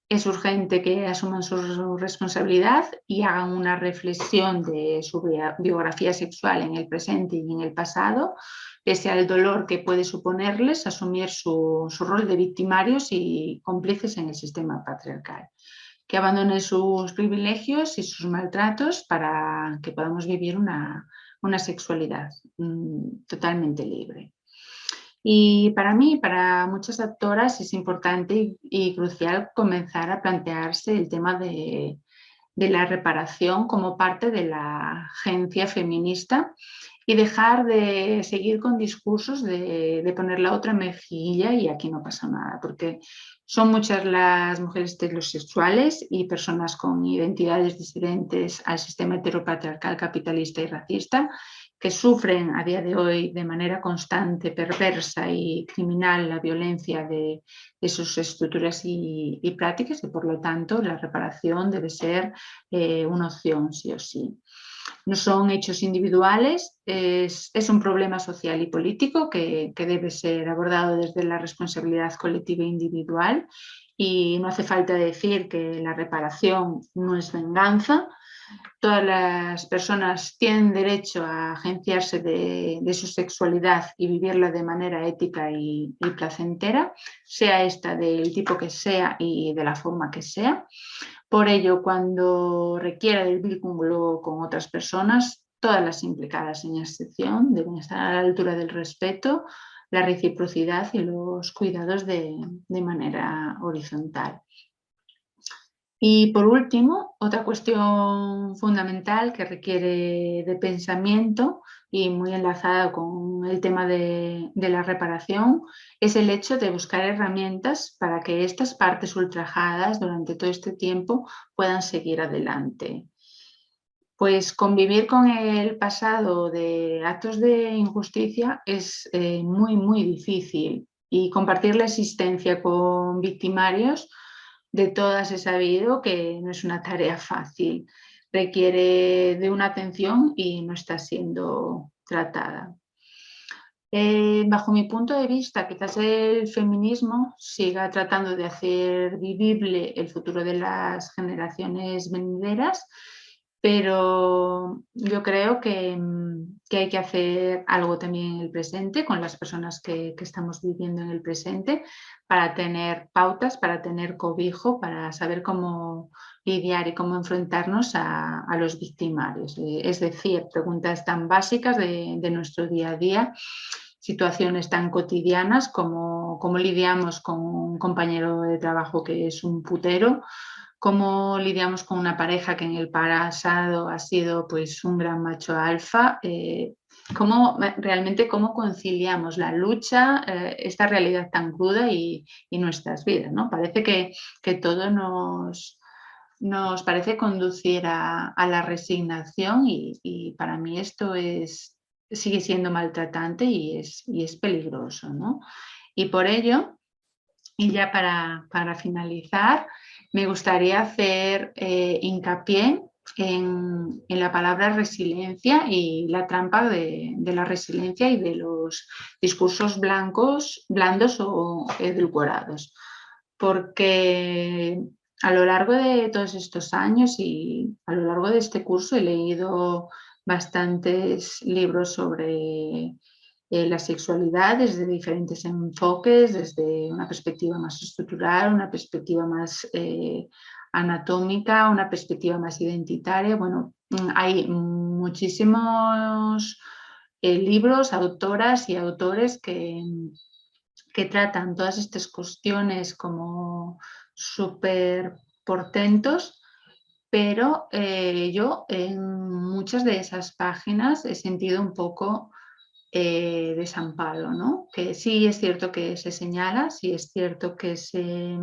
Es urgente que asuman su responsabilidad y hagan una reflexión de su biografía sexual en el presente y en el pasado, pese al dolor que puede suponerles asumir su rol de victimarios y cómplices en el sistema patriarcal. Que abandonen sus privilegios y sus maltratos para que podamos vivir una sexualidad totalmente libre. Y para mí, para muchas actoras, es importante y crucial comenzar a plantearse el tema de la reparación como parte de la agencia feminista y dejar de seguir con discursos de poner la otra mejilla y aquí no pasa nada, porque son muchas las mujeres heterosexuales y personas con identidades disidentes al sistema heteropatriarcal, capitalista y racista que sufren a día de hoy de manera constante, perversa y criminal la violencia de sus estructuras y prácticas y por lo tanto la reparación debe ser una opción sí o sí. No son hechos individuales, es un problema social y político que debe ser abordado desde la responsabilidad colectiva e individual y no hace falta decir que la reparación no es venganza. Todas las personas tienen derecho a agenciarse de su sexualidad y vivirla de manera ética y placentera, sea esta del tipo que sea y de la forma que sea. Por ello, cuando requiera del vínculo con otras personas, todas las implicadas sin excepción deben estar a la altura del respeto, la reciprocidad y los cuidados de manera horizontal. Y por último, otra cuestión fundamental que requiere de pensamiento y muy enlazada con el tema de la reparación es el hecho de buscar herramientas para que estas partes ultrajadas durante todo este tiempo puedan seguir adelante. Pues convivir con el pasado de actos de injusticia es muy, muy difícil, y compartir la existencia con victimarios de todas he sabido que no es una tarea fácil, requiere de una atención y no está siendo tratada. Bajo mi punto de vista, quizás el feminismo siga tratando de hacer vivible el futuro de las generaciones venideras, pero yo creo que hay que hacer algo también en el presente con las personas que estamos viviendo en el presente, para tener pautas, para tener cobijo, para saber cómo lidiar y cómo enfrentarnos a los victimarios. Es decir, preguntas tan básicas de nuestro día a día, situaciones tan cotidianas como cómo lidiamos con un compañero de trabajo que es un putero, cómo lidiamos con una pareja que en el pasado ha sido pues un gran macho alfa, realmente cómo conciliamos la lucha, esta realidad tan cruda y nuestras vidas, ¿no? Parece que todo nos parece conducir a la resignación, y para mí esto sigue siendo maltratante y es peligroso, ¿no? Y por ello, y ya para finalizar, me gustaría hacer hincapié en la palabra resiliencia y la trampa de la resiliencia y de los discursos blandos o edulcorados. Porque a lo largo de todos estos años y a lo largo de este curso he leído bastantes libros sobre la sexualidad desde diferentes enfoques, desde una perspectiva más estructural, una perspectiva más anatómica, una perspectiva más identitaria. Bueno, hay muchísimos libros, autoras y autores que tratan todas estas cuestiones como súper portentos, pero yo en muchas de esas páginas he sentido un poco desamparo, ¿no? Que sí es cierto que se señala, sí es cierto que se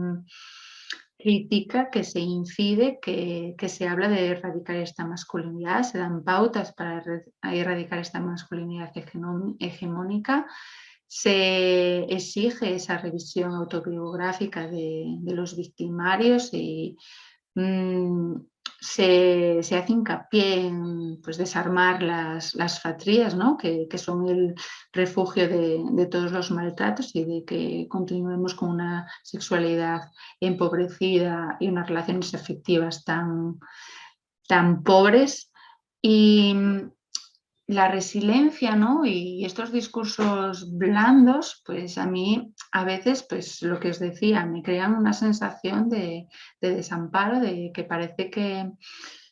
critica, que se incide, que se habla de erradicar esta masculinidad, se dan pautas para erradicar esta masculinidad hegemónica, se exige esa revisión autobiográfica de los victimarios y mm, se hace hincapié en pues, desarmar las fatrías, ¿no? que son el refugio de todos los maltratos, y de que continuemos con una sexualidad empobrecida y unas relaciones afectivas tan pobres. Y la resiliencia, ¿no? Y estos discursos blandos, pues a mí a veces, pues lo que os decía, me crean una sensación de desamparo, de que parece que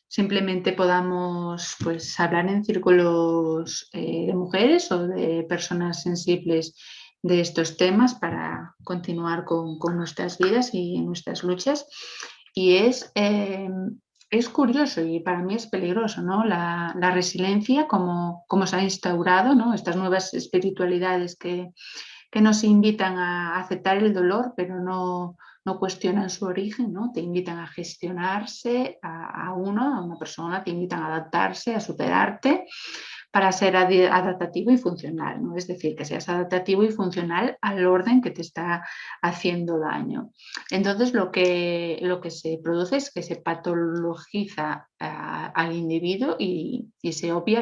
simplemente podamos pues hablar en círculos de mujeres o de personas sensibles de estos temas para continuar con nuestras vidas y nuestras luchas. Y es curioso y para mí es peligroso, ¿no? La resiliencia, como se ha instaurado, ¿no? Estas nuevas espiritualidades que nos invitan a aceptar el dolor, pero no cuestionan su origen, ¿no? Te invitan a gestionarse a una persona, te invitan a adaptarse, a superarte, para ser adaptativo y funcional, ¿no? Es decir, que seas adaptativo y funcional al orden que te está haciendo daño. Entonces, lo que se produce es que se patologiza al individuo y se obvia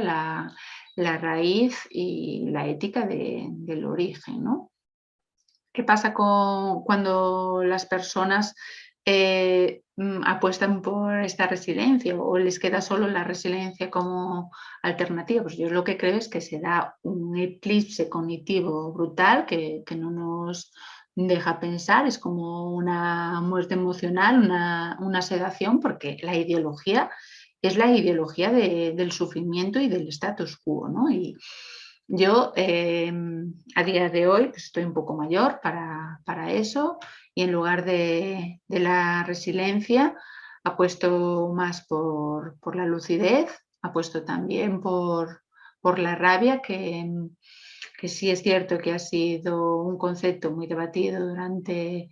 la raíz y la ética del origen, ¿no? ¿Qué pasa cuando las personas apuestan por esta resiliencia o les queda solo la resiliencia como alternativa? Pues yo lo que creo es que se da un eclipse cognitivo brutal que no nos deja pensar, es como una muerte emocional, una sedación, porque la ideología es la ideología del sufrimiento y del status quo, ¿no? Y yo a día de hoy pues, estoy un poco mayor para eso, y en lugar de la resiliencia apuesto más por la lucidez, apuesto también por la rabia, que sí es cierto que ha sido un concepto muy debatido durante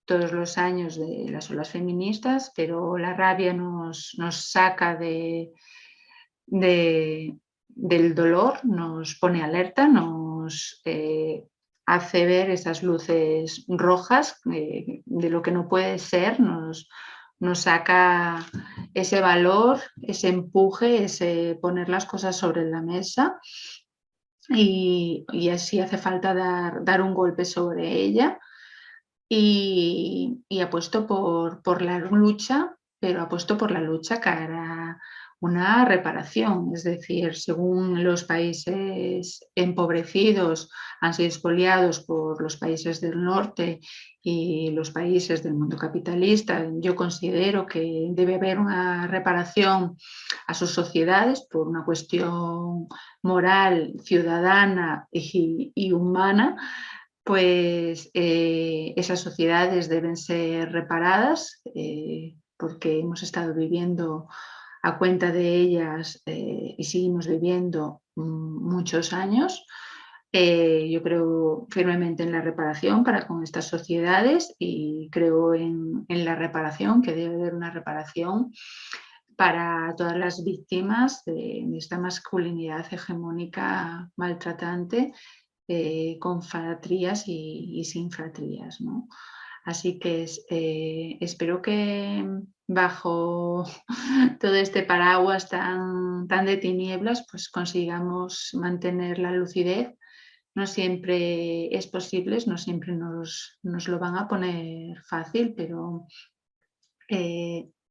todos los años de las olas feministas, pero la rabia nos saca del dolor, nos pone alerta, nos hace ver esas luces rojas de lo que no puede ser, nos saca ese valor, ese empuje, ese poner las cosas sobre la mesa y así hace falta dar un golpe sobre ella y apuesto por la lucha, pero apuesto por la lucha cara una reparación, es decir, según los países empobrecidos han sido expoliados por los países del norte y los países del mundo capitalista, yo considero que debe haber una reparación a sus sociedades por una cuestión moral, ciudadana y humana, pues esas sociedades deben ser reparadas porque hemos estado viviendo a cuenta de ellas y seguimos viviendo muchos años. Yo creo firmemente en la reparación para con estas sociedades y creo en la reparación, que debe haber una reparación para todas las víctimas de esta masculinidad hegemónica maltratante, con fratrías y sin fratrías, ¿no? Así que espero que bajo todo este paraguas tan de tinieblas, pues consigamos mantener la lucidez. No siempre es posible, no siempre nos lo van a poner fácil, pero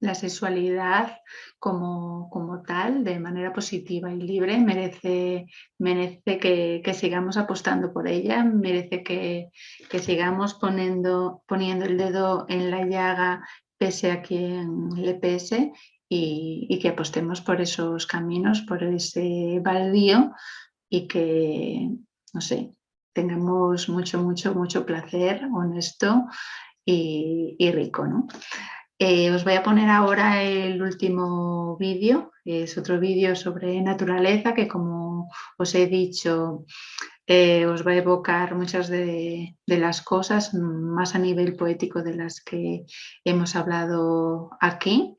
la sexualidad como tal, de manera positiva y libre, merece que sigamos apostando por ella, merece que sigamos poniendo el dedo en la llaga pese a quien le pese y que apostemos por esos caminos, por ese baldío y que, no sé, tengamos mucho placer honesto y rico, ¿no? Os voy a poner ahora el último vídeo, es otro vídeo sobre naturaleza que, como os he dicho, os va a evocar muchas de las cosas más a nivel poético de las que hemos hablado aquí,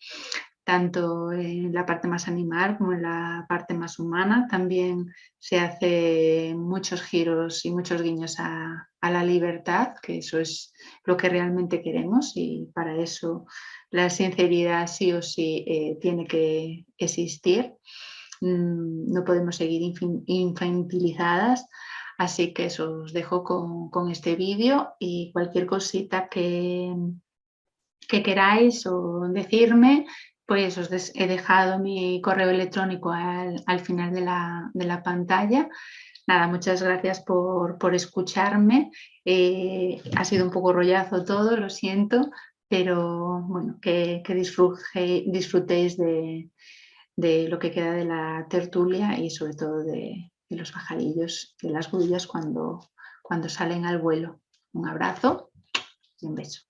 tanto en la parte más animal como en la parte más humana. También se hace muchos giros y muchos guiños a la libertad, que eso es lo que realmente queremos y para eso la sinceridad sí o sí tiene que existir. No podemos seguir infantilizadas. Así que eso os dejo con este vídeo y cualquier cosita que queráis o decirme, pues os he dejado mi correo electrónico al final de la pantalla. Nada, muchas gracias por escucharme. Ha sido un poco rollazo todo, lo siento, pero bueno, que disfrutéis de lo que queda de la tertulia y sobre todo de los pajarillos, de las grullas cuando salen al vuelo. Un abrazo y un beso.